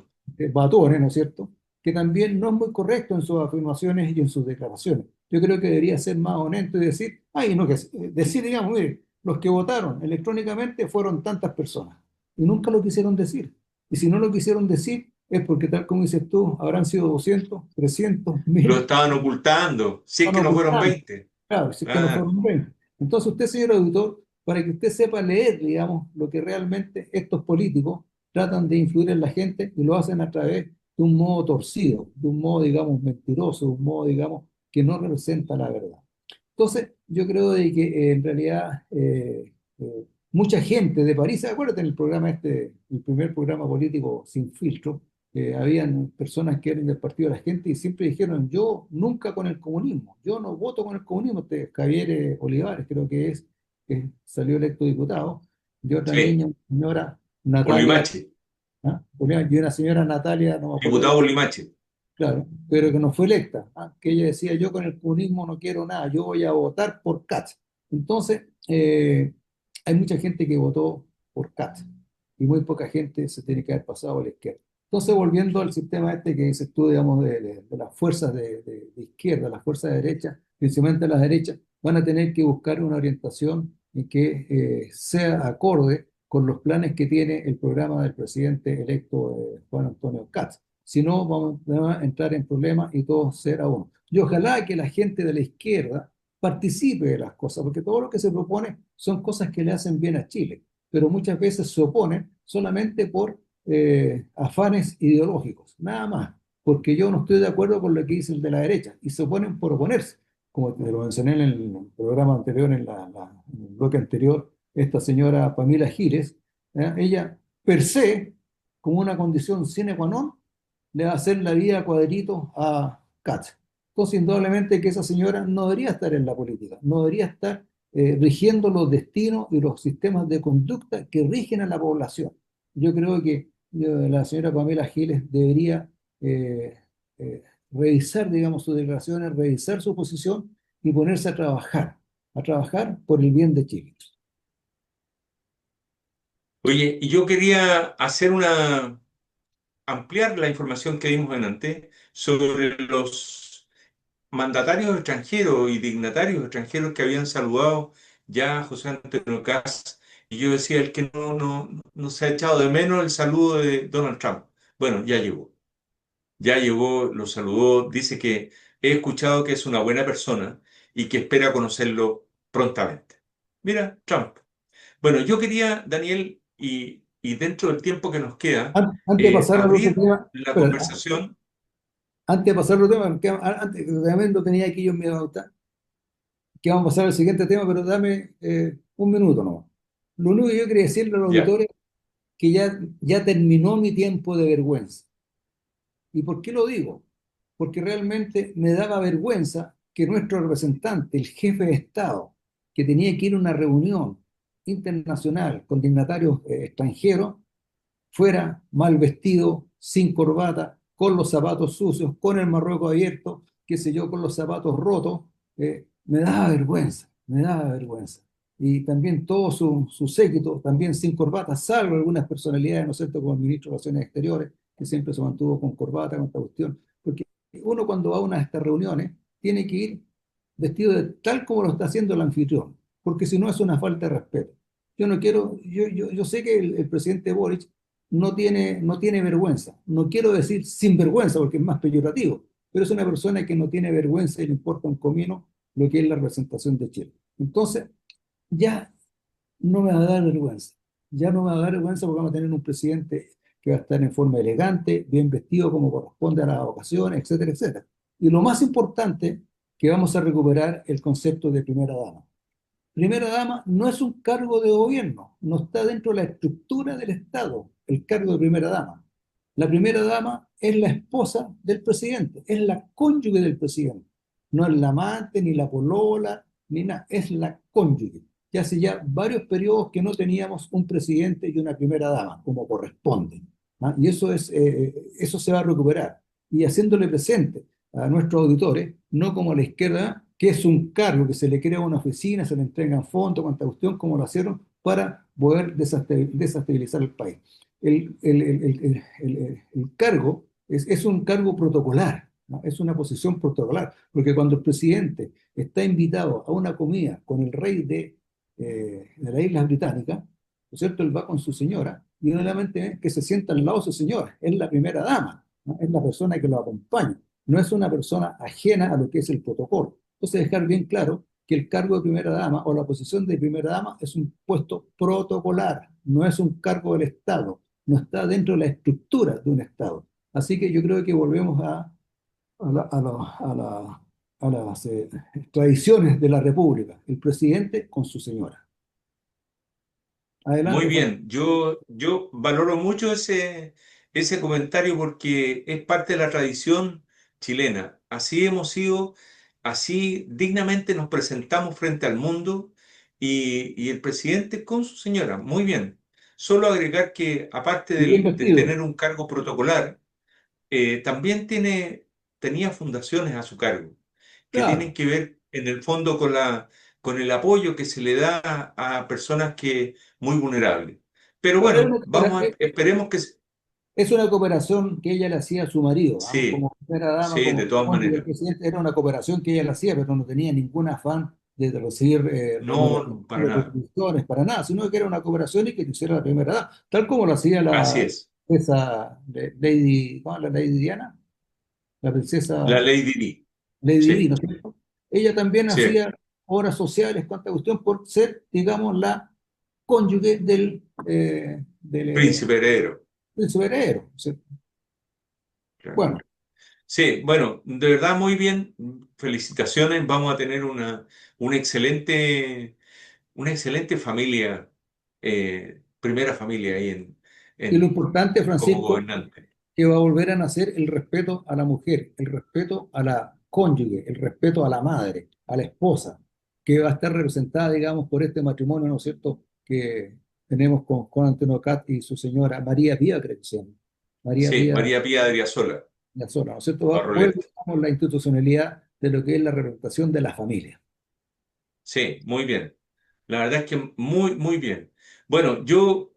Batone, ¿no es cierto? Que también no es muy correcto en sus afirmaciones y en sus declaraciones. Yo creo que debería ser más honesto y decir, ay, no, que decir, digamos, mire, los que votaron electrónicamente fueron tantas personas. Y nunca lo quisieron decir. Y si no lo quisieron decir, es porque, tal como dices tú, habrán sido 200, 300, Lo 1000, estaban ocultando. Si es están que no fueron ocultando. 20. Claro, si es que no Claro, fueron 20. Entonces usted, señor auditor, para que usted sepa leer, digamos, lo que realmente estos políticos tratan de influir en la gente y lo hacen a través de un modo torcido, de un modo, digamos, mentiroso, de un modo, digamos, que no representa la verdad. Entonces, yo creo de que en realidad mucha gente de París, acuérdate en el programa este, el primer programa político sin filtro, habían personas que eran del partido de la gente y siempre dijeron, yo nunca con el comunismo, yo no voto con el comunismo. Este Javier Olivares creo que es, que salió electo diputado, y otra sí. niña, una señora Natalia, Limache. ¿ah? Y una señora Natalia, no me acuerdo el Diputado Limache. claro, pero que no fue electa, ¿ah? Que ella decía, yo con el comunismo no quiero nada, yo voy a votar por Katz. Entonces, hay mucha gente que votó por Katz y muy poca gente se tiene que haber pasado a la izquierda. Entonces, volviendo al sistema este que dices tú, digamos, de las fuerzas de izquierda, las fuerzas de derecha, principalmente las derechas, van a tener que buscar una orientación y que sea acorde con los planes que tiene el programa del presidente electo Juan Antonio Katz. Si no, vamos a entrar en problemas y todo será uno. Y ojalá que la gente de la izquierda participe de las cosas, porque todo lo que se propone son cosas que le hacen bien a Chile, pero muchas veces se oponen solamente por afanes ideológicos, nada más, porque yo no estoy de acuerdo con lo que dice el de la derecha, y se oponen por oponerse. Como te lo mencioné en el programa anterior, en el bloque anterior, esta señora Pamela Giles, ella per se, como una condición sine qua non, le va a hacer la vida a cuadritos a Katz. Entonces, indudablemente que esa señora no debería estar en la política, no debería estar rigiendo los destinos y los sistemas de conducta que rigen a la población. Yo creo que la señora Pamela Giles debería eh, revisar, digamos, sus declaraciones, revisar su posición y ponerse a trabajar por el bien de Chile. Oye, y yo quería hacer ampliar la información que dimos antes sobre los mandatarios extranjeros y dignatarios extranjeros que habían saludado ya a José Antonio Kast. Y yo decía, el que no se ha echado de menos el saludo de Donald Trump. Bueno, ya llegó. Ya llegó, lo saludó, dice que he escuchado que es una buena persona y que espera conocerlo prontamente. Mira, Trump. Bueno, yo quería, Daniel, y dentro del tiempo que nos queda, Antes de pasar al otro abrir tema, la espera, conversación. antes de pasar al otro tema, antes, también lo tenía aquí yo en mi pauta, que vamos a pasar al siguiente tema, pero dame un minuto nomás. Lo único que yo quería decirle a los Ya. auditores que ya terminó mi tiempo de vergüenza. ¿Y por qué lo digo? Porque realmente me daba vergüenza que nuestro representante, el jefe de Estado, que tenía que ir a una reunión internacional con dignatarios extranjeros, fuera mal vestido, sin corbata, con los zapatos sucios, con el marrueco abierto, qué sé yo, con los zapatos rotos. Me daba vergüenza, me daba vergüenza. Y también todo su séquito, también sin corbata, salvo algunas personalidades, ¿no es cierto?, como el ministro de Relaciones Exteriores, que siempre se mantuvo con corbata, con esta cuestión. Porque uno cuando va a una de estas reuniones tiene que ir vestido de tal como lo está haciendo el anfitrión, porque si no es una falta de respeto. Yo no quiero, yo sé que el presidente Boric no tiene vergüenza. No quiero decir sin vergüenza porque es más peyorativo, pero es una persona que no tiene vergüenza y le importa un comino lo que es la representación de Chile. Entonces, ya no me va a dar vergüenza. Ya no me va a dar vergüenza porque vamos a tener un presidente que va a estar en forma elegante, bien vestido como corresponde a las ocasiones, etcétera, etcétera. Y lo más importante, que vamos a recuperar el concepto de primera dama. Primera dama no es un cargo de gobierno, no está dentro de la estructura del Estado, el cargo de primera dama. La primera dama es la esposa del presidente, es la cónyuge del presidente. No es la amante, ni la polola, ni nada, es la cónyuge. Y hace ya varios periodos que no teníamos un presidente y una primera dama, como corresponde. ¿Ah? Y eso se va a recuperar. Y haciéndole presente a nuestros auditores, no como a la izquierda, que es un cargo que se le crea a una oficina, se le entregan fondos, cuanta cuestión, como lo hicieron, para poder desestabilizar el país. El cargo es un cargo protocolar, ¿no? Es una posición protocolar, porque cuando el presidente está invitado a una comida con el rey de las Islas Británicas, ¿no es cierto? Él va con su señora y no solamente es que se sienta al lado de su señora, es la primera dama, ¿no? Es la persona que lo acompaña, no es una persona ajena a lo que es el protocolo. Entonces, dejar bien claro que el cargo de primera dama o la posición de primera dama es un puesto protocolar, no es un cargo del Estado, no está dentro de la estructura de un Estado. Así que yo creo que volvemos a, la- a la- a la- a las tradiciones de la República, el presidente con su señora. Muy Adelante, Francisco. bien, yo valoro mucho ese comentario porque es parte de la tradición chilena. Así hemos sido, así dignamente nos presentamos frente al mundo y el presidente con su señora. Muy bien. Solo agregar que aparte Y bien de vestido, tener un cargo protocolar, también tenía fundaciones a su cargo, que tienen claro. que ver en el fondo con el apoyo que se le da a personas que muy vulnerables. Pero Claro, bueno, esperemos que es una cooperación que ella le hacía a su marido, ¿ah? sí, Como primera dama, sí, de como todas cónyuge del maneras. presidente, era una cooperación que ella le hacía, pero no tenía ningún afán de recibir No, no, para nada. retribuciones, para nada, sino que era una cooperación y que lo hiciera la primera dama, tal como lo hacía Así la es. Lady, ¿cómo es la Lady Diana? La La princesa Lady Di. Lady Di, Sí, ¿no es cierto? Ella también sí. hacía obras sociales, cuanta cuestión, por ser, digamos, la cónyuge del Príncipe heredero. príncipe heredero, ¿cierto? Claro. Bueno. Sí, bueno, de verdad muy bien. Felicitaciones. Vamos a tener una excelente una excelente familia, primera familia ahí Y lo en, importante, como Francisco, gobernante. que va a volver a nacer el respeto a la mujer, el respeto a la cónyuge, el respeto a la madre, a la esposa, que va a estar representada, digamos, por este matrimonio, ¿no es cierto?, que tenemos con Antonio Cat y su señora María Pía, creo que se llama. María Sí, Pía María Pía Adriasola, Sola, ¿no es cierto? Vuelve, Barrolet. digamos, la institucionalidad de lo que es la representación de la familia. Sí, muy bien. La verdad es que muy, muy bien. Bueno, yo,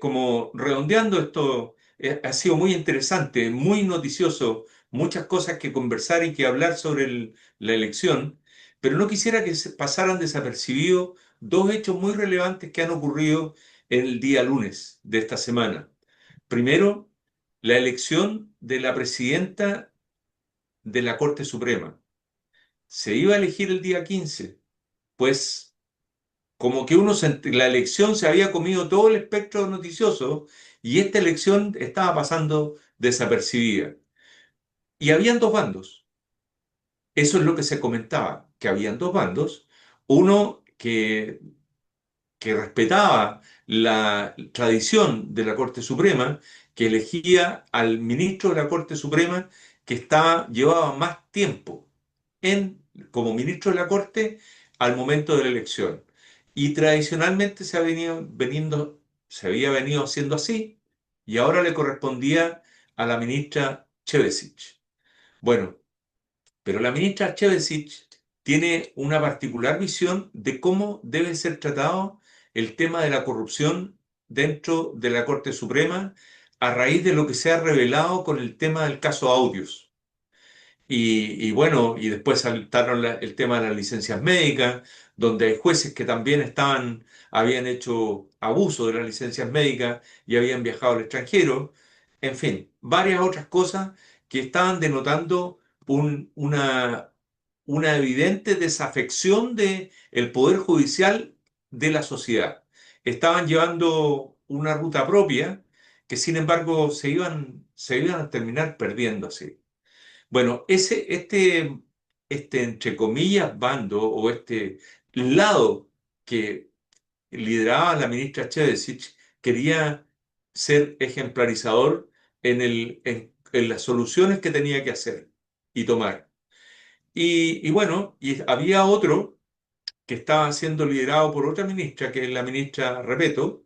como redondeando esto, ha sido muy interesante, muy noticioso, muchas cosas que conversar y que hablar sobre la elección, pero no quisiera que se pasaran desapercibidos dos hechos muy relevantes que han ocurrido el día lunes de esta semana. Primero, la elección de la presidenta de la Corte Suprema. Se iba a elegir el día 15, pues como que la elección se había comido todo el espectro noticioso y esta elección estaba pasando desapercibida. Y habían dos bandos. Eso es lo que se comentaba, que habían dos bandos. Uno que respetaba la tradición de la Corte Suprema, que elegía al ministro de la Corte Suprema llevaba más tiempo como ministro de la Corte al momento de la elección. Y tradicionalmente se había venido haciendo así, y ahora le correspondía a la ministra Chevesich. Bueno, pero la ministra Chevesich tiene una particular visión de cómo debe ser tratado el tema de la corrupción dentro de la Corte Suprema a raíz de lo que se ha revelado con el tema del caso Audios. Y bueno, y después saltaron el tema de las licencias médicas, donde hay jueces que también habían hecho abuso de las licencias médicas y habían viajado al extranjero. En fin, varias otras cosas que estaban denotando una evidente desafección del Poder Judicial de la sociedad. Estaban llevando una ruta propia que sin embargo se iban a terminar perdiendo así. Bueno, este, entre comillas, bando o este lado que lideraba la ministra Chedesich quería ser ejemplarizador en las soluciones que tenía que hacer y tomar. Y bueno, y había otro que estaba siendo liderado por otra ministra, que es la ministra Repeto,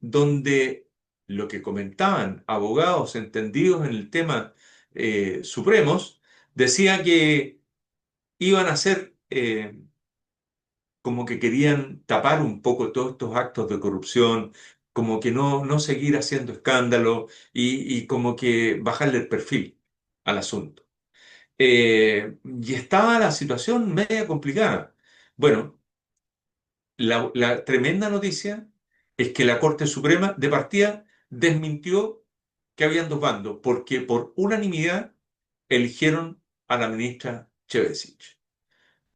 donde lo que comentaban abogados entendidos en el tema supremos, decía que iban a hacer como que querían tapar un poco todos estos actos de corrupción, como que no seguir haciendo escándalo y como que bajarle el perfil al asunto. Y estaba la situación media complicada. Bueno, la tremenda noticia es que la Corte Suprema de partida desmintió que habían dos bandos, porque por unanimidad eligieron a la ministra Chevesich.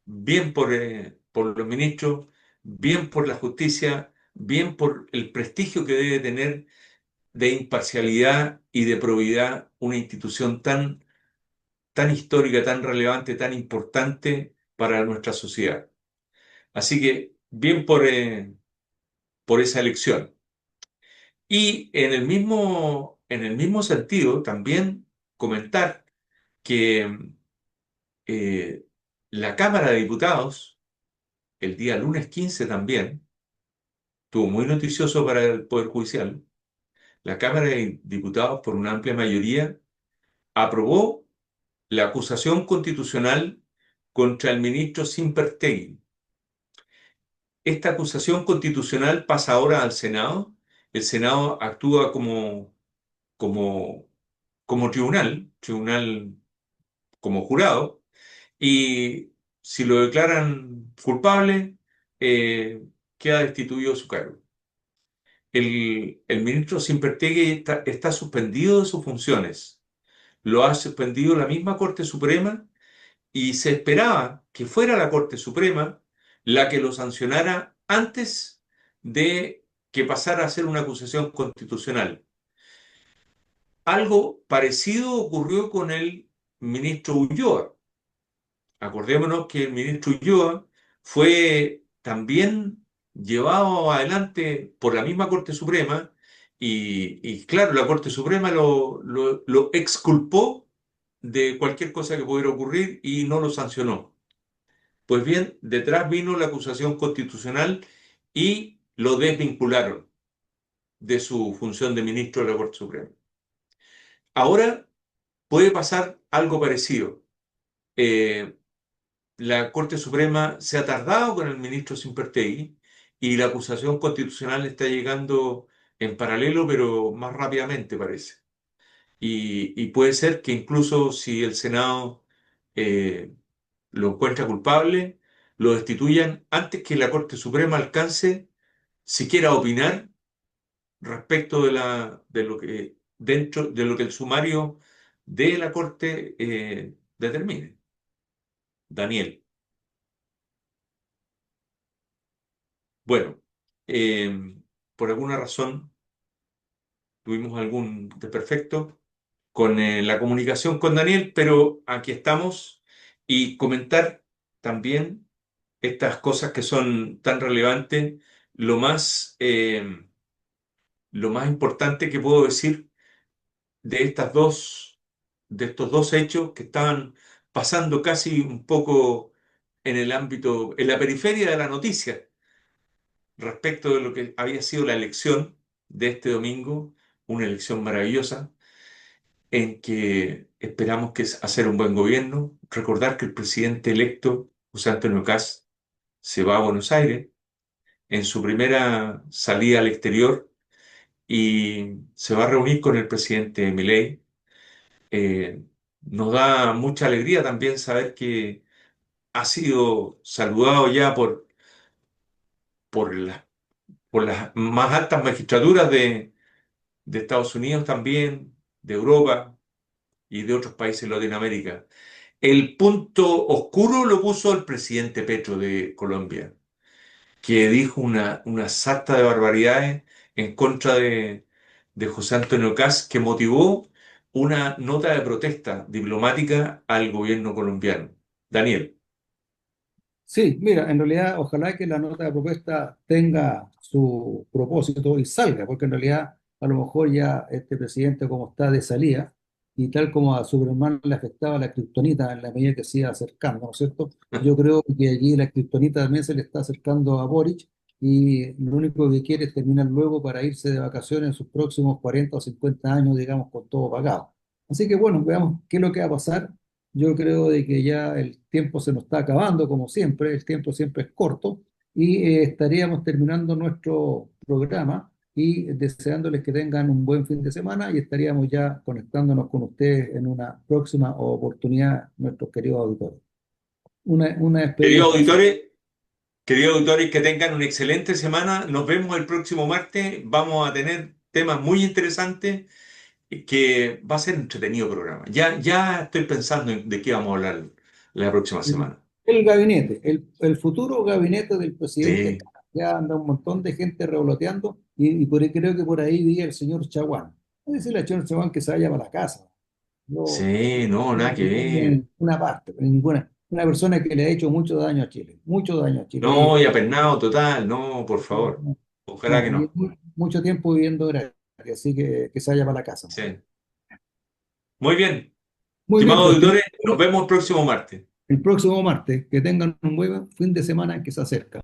Bien por los ministros, bien por la justicia, bien por el prestigio que debe tener de imparcialidad y de probidad una institución tan histórica, tan relevante, tan importante para nuestra sociedad. Así que bien por esa elección. Y en el mismo sentido, también comentar que eh, la Cámara de Diputados, el día lunes 15 también, estuvo muy noticioso para el Poder Judicial. La Cámara de Diputados, por una amplia mayoría, aprobó la acusación constitucional contra el ministro Simpertegui. Esta acusación constitucional pasa ahora al Senado. El Senado actúa como, como tribunal como jurado, y si lo declaran culpable, queda destituido de su cargo. El ministro Simpertegui está suspendido de sus funciones. Lo ha suspendido la misma Corte Suprema y se esperaba que fuera la Corte Suprema la que lo sancionara antes de que pasara a ser una acusación constitucional. Algo parecido ocurrió con el ministro Ulloa. Acordémonos que el ministro Ulloa fue también llevado adelante por la misma Corte Suprema y claro, la Corte Suprema lo exculpó de cualquier cosa que pudiera ocurrir y no lo sancionó. Pues bien, detrás vino la acusación constitucional y lo desvincularon de su función de ministro de la Corte Suprema. Ahora puede pasar algo parecido. Eh, la Corte Suprema se ha tardado con el ministro Simpertegui y la acusación constitucional está llegando en paralelo, pero más rápidamente parece. Y puede ser que incluso si el Senado eh, lo encuentra culpable, lo destituyan antes que la Corte Suprema alcance siquiera a opinar respecto de lo que dentro de lo que el sumario de la Corte determine. Daniel. Bueno, por alguna razón tuvimos algún desperfecto con la comunicación con Daniel, pero aquí estamos y comentar también estas cosas que son tan relevantes. Lo lo más importante que puedo decir de de estos dos hechos que estaban pasando casi un poco en el ámbito, en la periferia de la noticia respecto de lo que había sido la elección de este domingo, una elección maravillosa en que esperamos que es hacer un buen gobierno, recordar que el presidente electo, José Antonio Kast, se va a Buenos Aires en su primera salida al exterior y se va a reunir con el presidente Milei. Eh, Nos da mucha alegría también saber que ha sido saludado ya por por las más altas magistraturas de Estados Unidos también, de Europa y de otros países de Latinoamérica. El punto oscuro lo puso el presidente Petro de Colombia, que dijo una sarta de barbaridades en contra de José Antonio Kast, que motivó una nota de protesta diplomática al gobierno colombiano. Daniel. Sí, mira, en realidad ojalá que la nota de propuesta tenga su propósito y salga, porque en realidad a lo mejor ya este presidente como está de salida, y tal como a Superman le afectaba la kriptonita en la medida que se iba acercando, ¿no es cierto? Yo creo que allí la kriptonita también se le está acercando a Boric, y lo único que quiere es terminar luego para irse de vacaciones en sus próximos 40 o 50 años, digamos, con todo pagado. Así que bueno, veamos qué es lo que va a pasar. Yo creo de que ya el tiempo se nos está acabando, como siempre, el tiempo siempre es corto, y estaríamos terminando nuestro programa y deseándoles que tengan un buen fin de semana, y estaríamos ya conectándonos con ustedes en una próxima oportunidad, nuestros queridos auditores. Una despedida Queridos entonces. auditores, queridos auditores, que tengan una excelente semana. Nos vemos el próximo martes. Vamos a tener temas muy interesantes que va a ser un entretenido programa. Ya estoy pensando en de qué vamos a hablar la próxima semana. El gabinete, el futuro gabinete del presidente, Sí, ya anda un montón de gente revoloteando, y por ahí, creo que por ahí vi el señor Chaguán. Es decir, al señor Chaguán que se vaya para la casa. No, sí, no, no nada que quiero en ver. ninguna parte, en ninguna. Una persona que le ha hecho mucho daño a Chile, mucho daño a Chile. No, y apernado total, no, por No, favor. no, Ojalá que no, y no. mucho tiempo viviendo gratis, así que se vaya para la casa. Sí. Muy bien. Muy bien, Estimados pues auditores, nos vemos el próximo martes. el próximo martes, que tengan un buen fin de semana que se acerca.